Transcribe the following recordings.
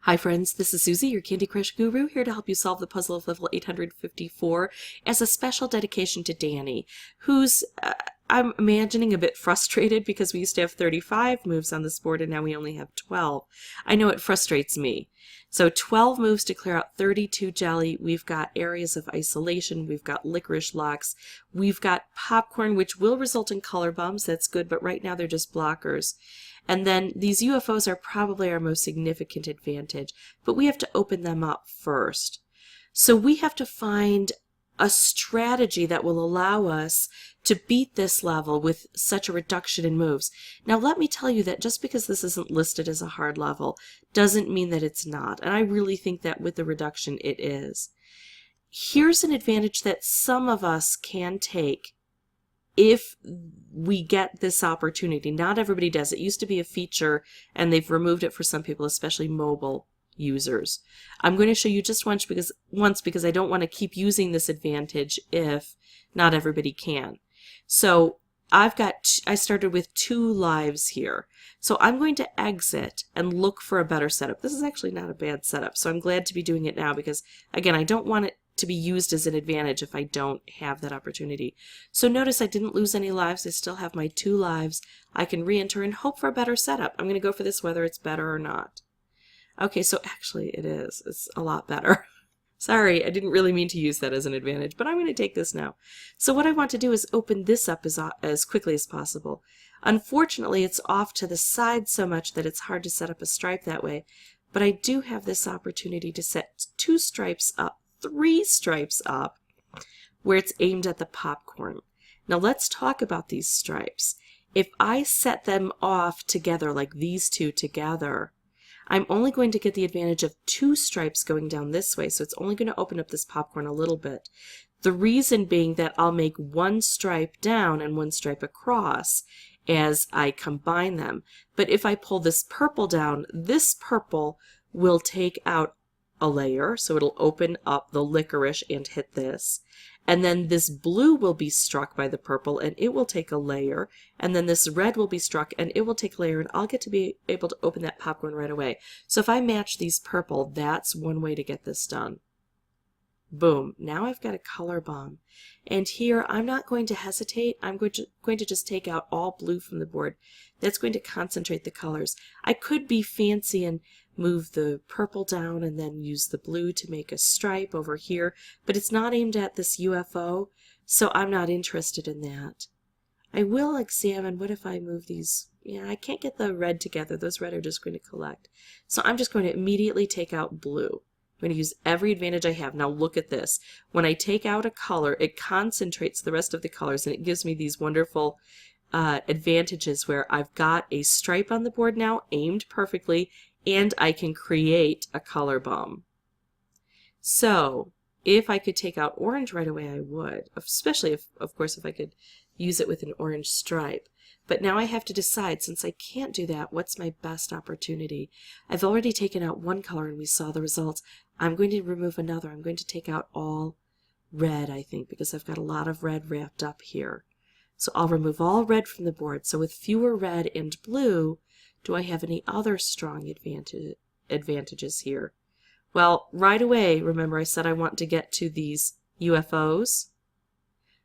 Hi friends, this is Susie, your Candy Crush guru, here to help you solve the puzzle of level 854 as a special dedication to Danny, who's, I'm imagining, a bit frustrated because we used to have 35 moves on this board and now we only have 12. I know it frustrates me. So 12 moves to clear out 32 jelly. We've got areas of isolation, we've got licorice locks, we've got popcorn, which will result in color bombs. That's good, but right now they're just blockers. And then these UFOs are probably our most significant advantage, but we have to open them up first. So we have to find a strategy that will allow us to beat this level with such a reduction in moves. Now let me tell you that just because this isn't listed as a hard level doesn't mean that it's not, and I really think that with the reduction it is. Here's an advantage that some of us can take if we get this opportunity. Not everybody does. It used to be a feature and they've removed it for some people, especially mobile users. I'm going to show you just once because I don't want to keep using this advantage if not everybody can. So I started with 2 lives here. So I'm going to exit and look for a better setup. This is actually not a bad setup, so I'm glad to be doing it now because, again, I don't want it to be used as an advantage if I don't have that opportunity. So notice I didn't lose any lives. I still have my 2 lives. I can re-enter and hope for a better setup. I'm going to go for this whether it's better or not. Okay, so actually it is. It's a lot better. Sorry, I didn't really mean to use that as an advantage, but I'm going to take this now. So what I want to do is open this up as quickly as possible. Unfortunately, it's off to the side so much that it's hard to set up a stripe that way, but I do have this opportunity to set 2 stripes up, 3 stripes up, where it's aimed at the popcorn. Now let's talk about these stripes. If I set them off together, like these 2 together, I'm only going to get the advantage of 2 stripes going down this way, so it's only going to open up this popcorn a little bit. The reason being that I'll make 1 stripe down and 1 stripe across as I combine them. But if I pull this purple down, this purple will take out a layer, so it'll open up the licorice and hit this. And then this blue will be struck by the purple and it will take a layer, and then this red will be struck and it will take a layer, and I'll get to be able to open that popcorn right away. So if I match these purple, that's one way to get this done. Boom, now I've got a color bomb. And here I'm not going to hesitate. I'm going to just take out all blue from the board. That's going to concentrate the colors. I could be fancy and move the purple down and then use the blue to make a stripe over here, but it's not aimed at this UFO, so I'm not interested in that. I will examine, what if I move these? Yeah, I can't get the red together. Those red are just going to collect. So I'm just going to immediately take out blue. I'm going to use every advantage I have. Now look at this. When I take out a color, it concentrates the rest of the colors and it gives me these wonderful advantages where I've got a stripe on the board now aimed perfectly, and I can create a color bomb. So if I could take out orange right away, I would, especially if, of course, if I could use it with an orange stripe. But now I have to decide, since I can't do that, what's my best opportunity? I've already taken out 1 color and we saw the results. I'm going to remove another. I'm going to take out all red, I think, because I've got a lot of red wrapped up here. So I'll remove all red from the board. So with fewer red and blue, do I have any other strong advantages here? Well, right away, remember I said I want to get to these UFOs.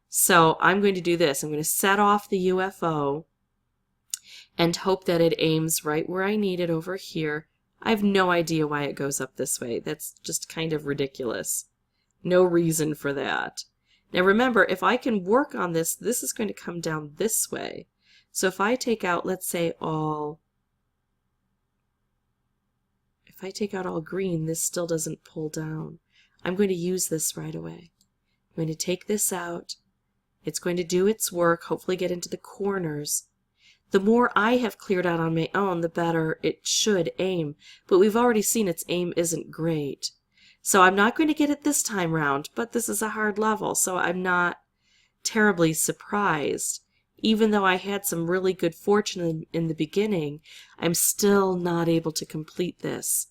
So I'm going to do this. I'm going to set off the UFO and hope that it aims right where I need it over here. I have no idea why it goes up this way. That's just kind of ridiculous. No reason for that. Now remember, if I can work on this, this is going to come down this way. So if I take out, let's say, all green, this still doesn't pull down. I'm going to use this right away. I'm going to take this out. It's going to do its work, hopefully get into the corners. The more I have cleared out on my own, the better it should aim. But we've already seen its aim isn't great. So I'm not going to get it this time round, but this is a hard level, so I'm not terribly surprised. Even though I had some really good fortune in the beginning, I'm still not able to complete this.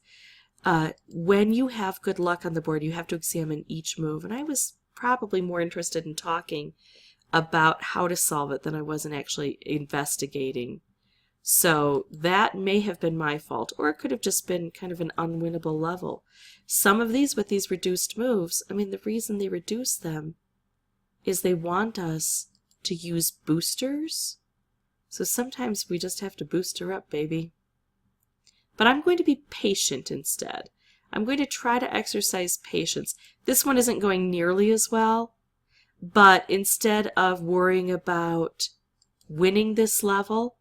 When you have good luck on the board, you have to examine each move, and I was probably more interested in talking about how to solve it than I was in actually investigating. So that may have been my fault, or it could have just been kind of an unwinnable level. Some of these with these reduced moves, I mean, the reason they reduce them is they want us to use boosters. So sometimes we just have to booster up, baby. But I'm going to be patient instead. I'm going to try to exercise patience. This one isn't going nearly as well, but instead of worrying about winning this level,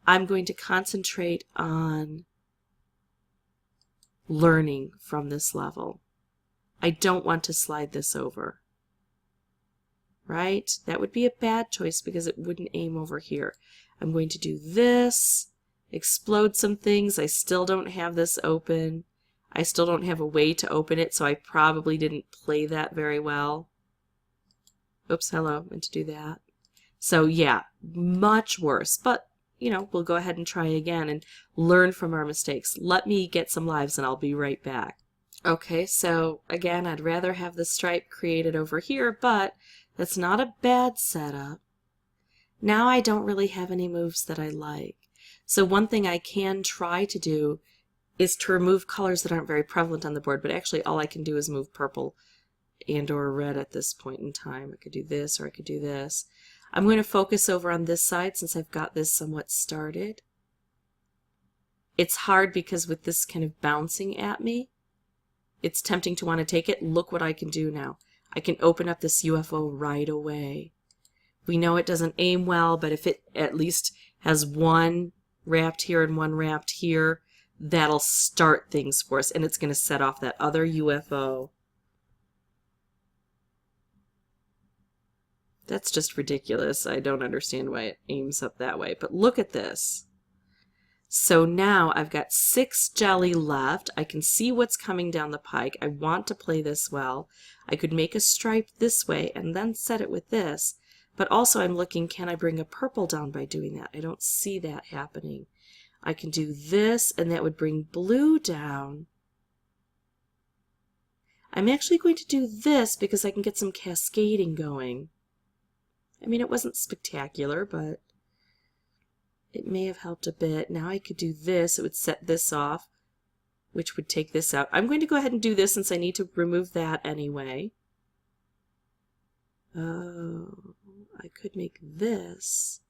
I'm going to concentrate on learning from this level. I don't want to slide this over, right? That would be a bad choice because it wouldn't aim over here. I'm going to do this, explode some things. I still don't have this open. I still don't have a way to open it, so I probably didn't play that very well. Oops, hello, meant to do that. So yeah, much worse, but you know, we'll go ahead and try again and learn from our mistakes. Let me get some lives and I'll be right back. Okay, so again, I'd rather have the stripe created over here, but that's not a bad setup. Now I don't really have any moves that I like. So one thing I can try to do is to remove colors that aren't very prevalent on the board, but actually all I can do is move purple and or red at this point in time. I could do this or I could do this. I'm going to focus over on this side since I've got this somewhat started. It's hard because with this kind of bouncing at me, it's tempting to want to take it. Look what I can do now. I can open up this UFO right away. We know it doesn't aim well, but if it at least has one wrapped here and one wrapped here, that'll start things for us, and it's going to set off that other UFO. That's just ridiculous. I don't understand why it aims up that way. But look at this. So now I've got 6 jelly left. I can see what's coming down the pike. I want to play this well. I could make a stripe this way and then set it with this. But also I'm looking, can I bring a purple down by doing that? I don't see that happening. I can do this and that would bring blue down. I'm actually going to do this because I can get some cascading going. I mean, it wasn't spectacular, but it may have helped a bit. Now I could do this. It would set this off, which would take this out. I'm going to go ahead and do this since I need to remove that anyway. Oh, I could make this,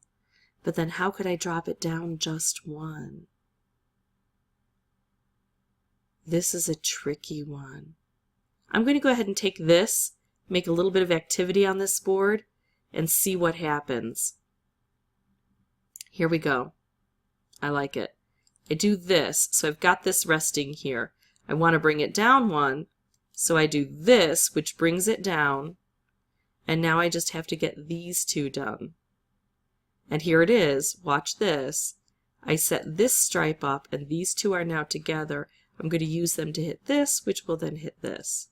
but then how could I drop it down just one? This is a tricky one. I'm going to go ahead and take this, make a little bit of activity on this board, and see what happens. Here we go. I like it. I do this, so I've got this resting here. I want to bring it down one, so I do this, which brings it down, and now I just have to get these two done. And here it is. Watch this. I set this stripe up, and these two are now together. I'm going to use them to hit this, which will then hit this.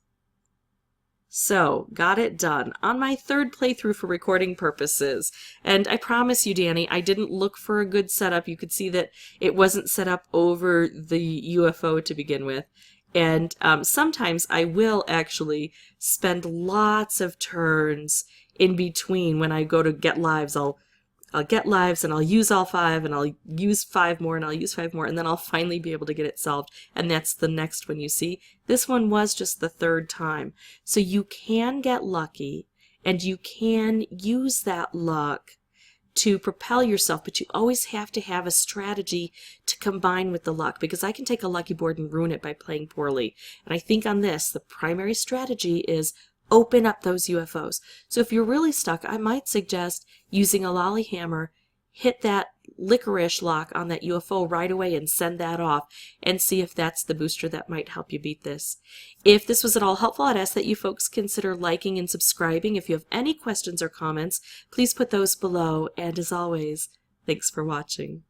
So, got it done on my 3rd playthrough for recording purposes. And I promise you, Danny, I didn't look for a good setup. You could see that it wasn't set up over the UFO to begin with. And sometimes I will actually spend lots of turns in between. When I go to get lives, I'll get lives and I'll use all 5 and I'll use 5 more and I'll use 5 more and then I'll finally be able to get it solved, and that's the next one you see. This one was just the 3rd time. So you can get lucky and you can use that luck to propel yourself, but you always have to have a strategy to combine with the luck, because I can take a lucky board and ruin it by playing poorly. And I think on this, the primary strategy is open up those UFOs. So if you're really stuck, I might suggest using a lolly hammer, hit that licorice lock on that UFO right away and send that off and see if that's the booster that might help you beat this. If this was at all helpful, I'd ask that you folks consider liking and subscribing. If you have any questions or comments, please put those below. And as always, thanks for watching.